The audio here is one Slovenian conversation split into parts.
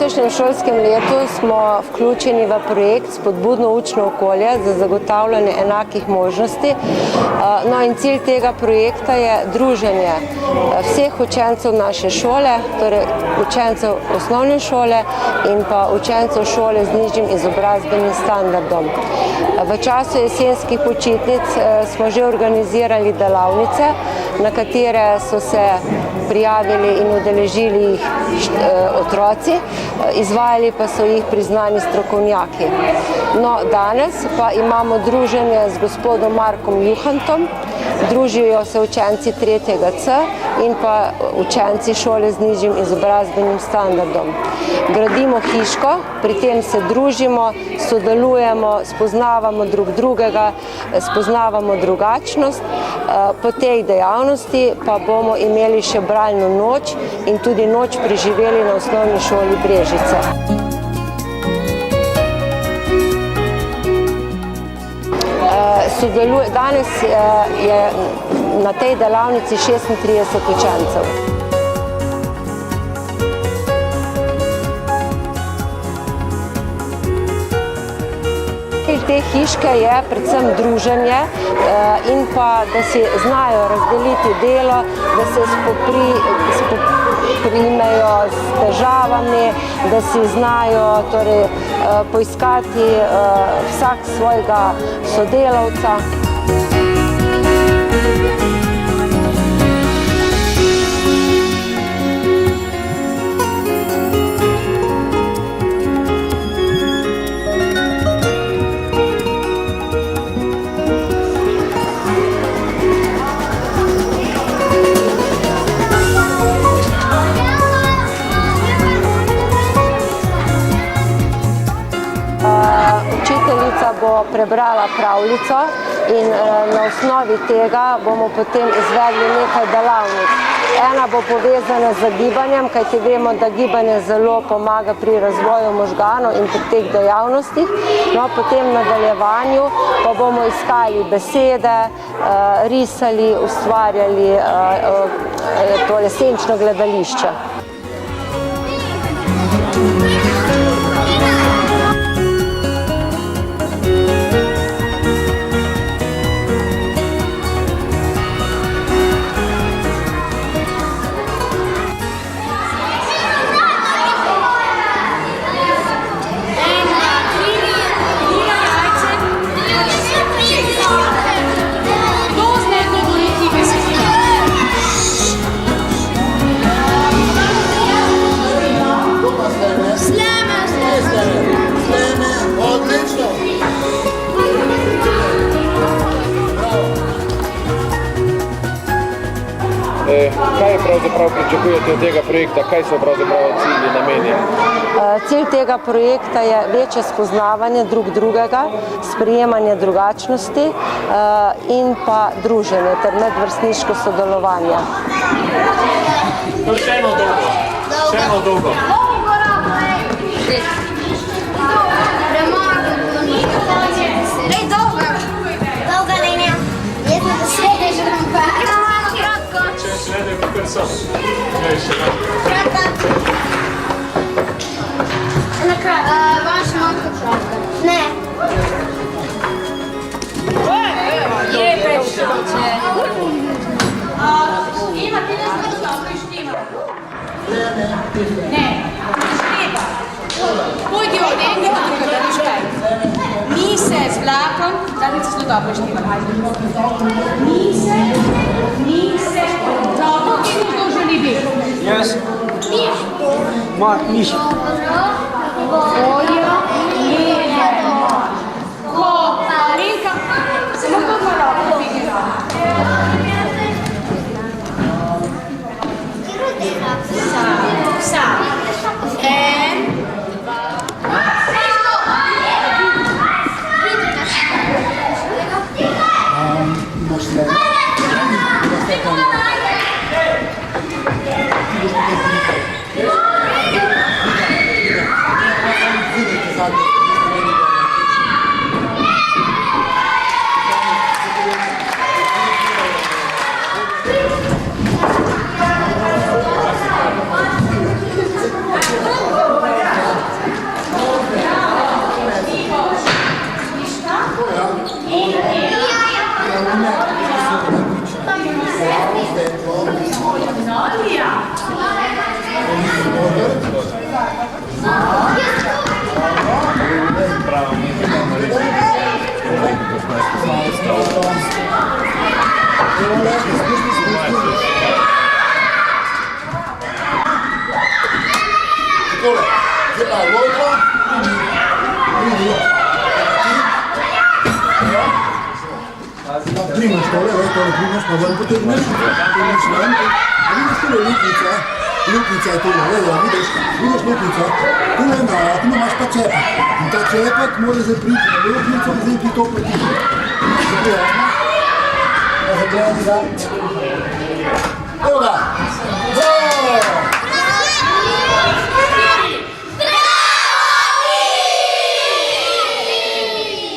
letošnjem šolskem letu smo vključeni v projekt Spodbudno učno okolje za zagotavljanje enakih možnosti. No in cilj tega projekta je druženje vseh učencev naše šole, torej učencev osnovne šole in pa učencev šole z nižjim izobrazbenim standardom. V času jesenskih počitnic smo že organizirali delavnice, na katere so se prijavili in udeležili jih otroci, izvajali pa so jih priznani strokovnjaki. No, danes pa imamo druženje z gospodom Markom Juhantom, družijo se učenci 3. C in pa učenci šole z nižjim izobrazbenim standardom. Gradimo hiško, pri tem se družimo, sodelujemo, spoznavamo drug drugega, spoznavamo drugačnost. Po tej dejavnosti pa bomo imeli še bralno noč in tudi noč preživeli na osnovni šoli Brežice. Danes je na tej delavnici 36 učencev. Cilj te hiške je predvsem druženje in pa, da si znajo razdeliti delo, da se spoprimejo s težavami, da si znajo poiskati vsak svojega sodelavca. Učiteljica bo prebrala pravljico in na osnovi tega bomo potem izvedli nekaj delavnic. Ena bo povezana z gibanjem, kajti vemo, da gibanje zelo pomaga pri razvoju možganov in pri teh dejavnostih. No, potem v nadaljevanju pa bomo iskali besede, risali, ustvarjali tole senčno gledališče. Kaj pravzaprav pričakujete od tega projekta? Kaj so pravzaprav cilji, nameni? Cilj tega projekta je večje spoznavanje drug drugega, sprejemanje drugačnosti in pa druženje ter medvrstniško sodelovanje. Še eno dolgo. Še eno dolgo. Ne. Pojdi od enega do drugega, veš kaj? Mi se z vlakom, zadnjič se zelo dobro štimali. Mi se, dobro, kdo želi biti? Jaz. Miš. Voljo, levo. Ko, Alenka, samo kot malo pobigira. Sam. En, dva. Takole, zdaj pa lojko, primaš tole, primaš, pa ven potegneš ven, a vidiš tole luknica je tole, vidiš luknico, tule imaš pa čepek, in ta čepek mora zdaj priti na luknico, zdaj ti to potiče. Zaprijemo ti ga. Evo ga! Bravo!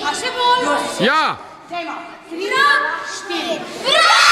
A še bolj? Ja! Dajmo. 3, 4.